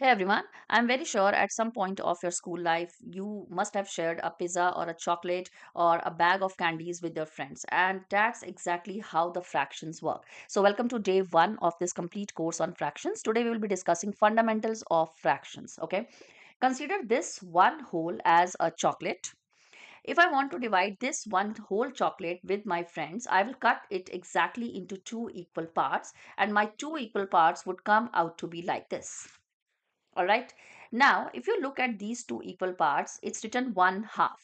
Hey everyone, I'm very sure at some point of your school life you must have shared a pizza or a chocolate or a bag of candies with your friends, and that's exactly how the fractions work. So, welcome to day one of this complete course on fractions. Today, we will be discussing fundamentals of fractions. Okay, consider this one whole as a chocolate. If I want to divide this one whole chocolate with my friends, I will cut it exactly into two equal parts, and my two equal parts would come out to be like this. All right. Now, if you look at these two equal parts, it's written one half.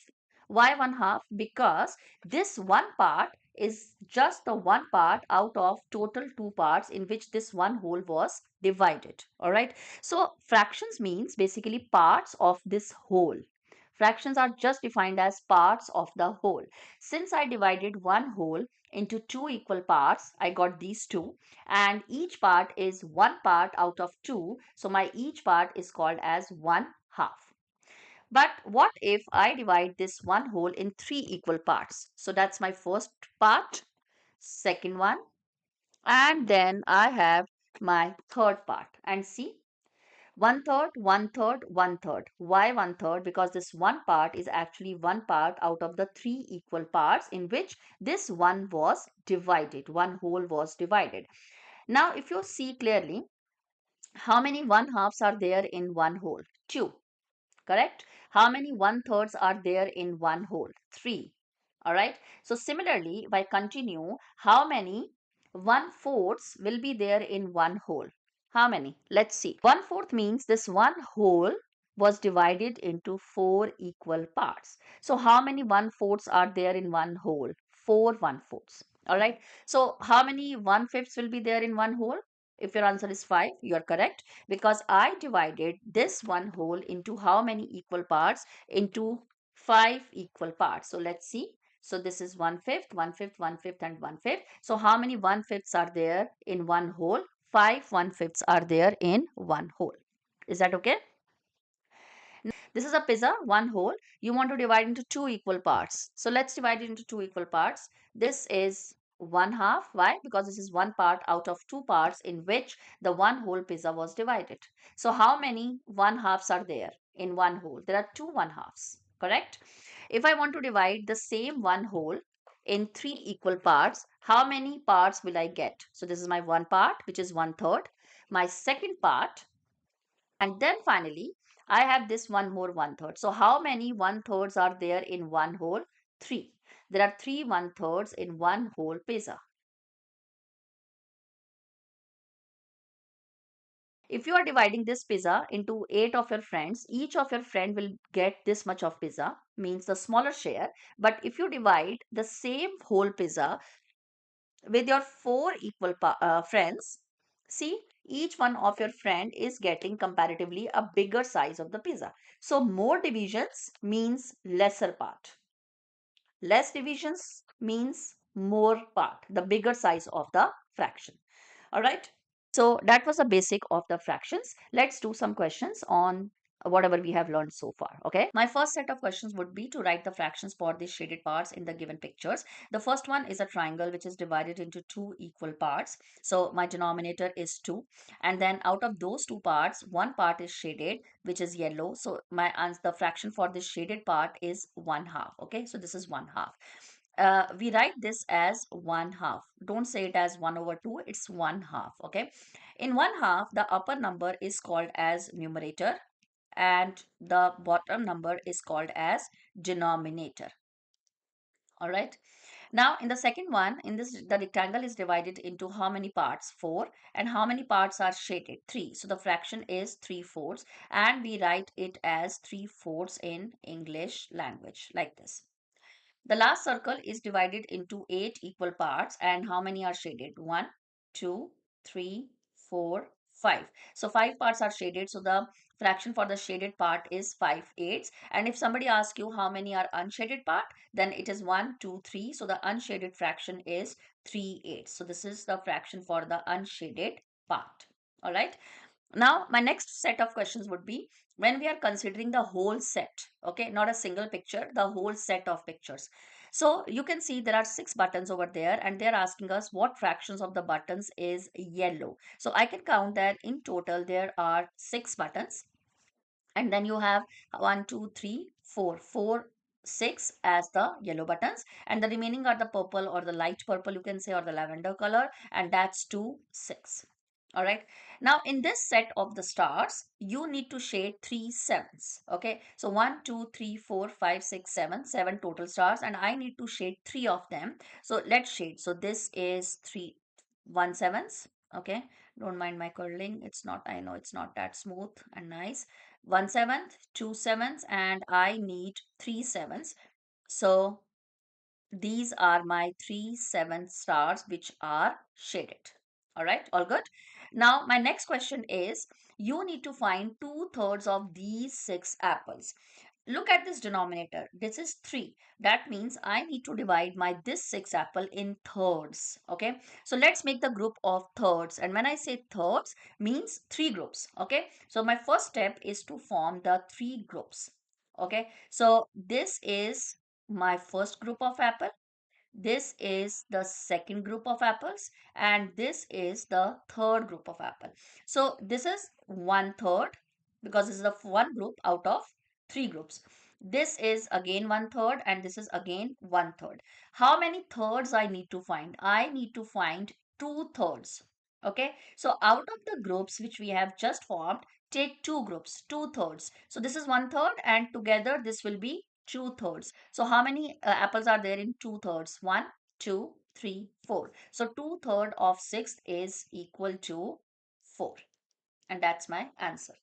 Why one half? Because this one part is just the one part out of total two parts in which this one whole was divided. All right. So, fractions means basically parts of this whole. Fractions are just defined as parts of the whole. Since I divided one whole into two equal parts, I got these two, and each part is one part out of two, so my each part is called as one half. But what if I divide this one whole in three equal parts? So that's my first part, second one, and then I have my third part. And see, one third, one third, one third. Why one third? Because this one part is actually one part out of the three equal parts in which this one was divided, one whole was divided. Now, if you see clearly, how many one halves are there in one whole? Two, correct? How many one thirds are there in one whole? Three. All right. So similarly, if I continue, how many one fourths will be there in one whole? How many? Let's see. One fourth means this one whole was divided into four equal parts. So how many one fourths are there in one whole? Four one fourths. All right. So how many one fifths will be there in one whole? If your answer is 5, you are correct, because I divided this one whole into how many equal parts? Into 5 equal parts. So let's see. So this is one fifth, one fifth, one fifth, and one fifth. So how many one fifths are there in one whole? 5 1/5 are there in one whole. Is that okay? This is a pizza, one whole. You want to divide into two equal parts. So let's divide it into two equal parts. This is one half. Why? Because this is one part out of two parts in which the one whole pizza was divided. So how many one halves are there in one whole? There are two one halves, correct? If I want to divide the same one whole in three equal parts, how many parts will I get? So this is my one part, which is one third. My second part, and then finally, I have this one more one third. So how many one thirds are there in one whole? Three. There are three one thirds in one whole pizza. If you are dividing this pizza into eight of your friends, each of your friend will get this much of pizza, means the smaller share. But if you divide the same whole pizza with your four equal friends, see, each one of your friend is getting comparatively a bigger size of the pizza. So more divisions means lesser part, less divisions means more part, the bigger size of the fraction. All right. So that was the basic of the fractions. Let's do some questions on whatever we have learned so far. Okay. My first set of questions would be to write the fractions for the shaded parts in the given pictures. The first one is a triangle which is divided into two equal parts. So my denominator is 2. And then out of those two parts, one part is shaded, which is yellow. So my answer, the fraction for this shaded part is one half. Okay. So this is one half. We write this as one half. Don't say it as 1 over 2. It's one half. Okay. In one half, the upper number is called as numerator and the bottom number is called as denominator. All right. Now, in the second one, in this, the rectangle is divided into how many parts? 4. And how many parts are shaded? 3. So the fraction is 3/4, and we write it as 3/4 in English language like this. The last circle is divided into 8 equal parts, and how many are shaded? 1, 2, 3, 4, 5. So 5 parts are shaded. So the fraction for the shaded part is 5/8. And if somebody asks you how many are unshaded part, then it is 1, 2, 3. So the unshaded fraction is 3/8. So this is the fraction for the unshaded part. All right. Now, my next set of questions would be when we are considering the whole set, okay, not a single picture, the whole set of pictures. So you can see there are 6 buttons over there, and they're asking us what fractions of the buttons is yellow. So I can count that in total there are 6 buttons, and then you have one, two, three, four, four, 6 as the yellow buttons, and the remaining are the purple or the light purple, you can say, or the lavender color, and that's 2, 6. All right. Now in this set of the stars, you need to shade 3 sevens. Okay. So 1, 2, 3, 4, 5, 6, 7, 7 total stars, and I need to shade 3 of them. So let's shade. So this is 3, 1 sevens. Okay. Don't mind my curling. It's not, I know it's not that smooth and nice. 1 seventh, 2 sevens, and I need 3 sevens. So these are my 3 7 stars which are shaded. All right, all good. Now, my next question is, you need to find 2/3 of these 6 apples. Look at this denominator. This is 3. That means I need to divide my this 6 apple in thirds. Okay. So let's make the group of thirds. And when I say thirds, means 3 groups. Okay. So my first step is to form the 3 groups. Okay. So this is my first group of apple. This is the second group of apples, and this is the third group of apple. So this is 1/3, because this is the one group out of 3 groups. This is again 1/3, and this is again 1/3. How many thirds I need to find? I need to find 2/3. Okay, so out of the groups which we have just formed, take 2 groups, 2/3. So this is 1/3, and together this will be 2/3. So how many apples are there in 2/3? 1, 2, 3, 4. So 2/3 of 6 is equal to 4. And that's my answer.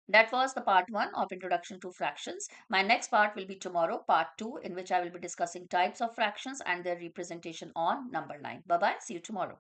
That was the part 1 of Introduction to Fractions. My next part will be tomorrow, part 2, in which I will be discussing types of fractions and their representation on number line. Bye bye. See you tomorrow.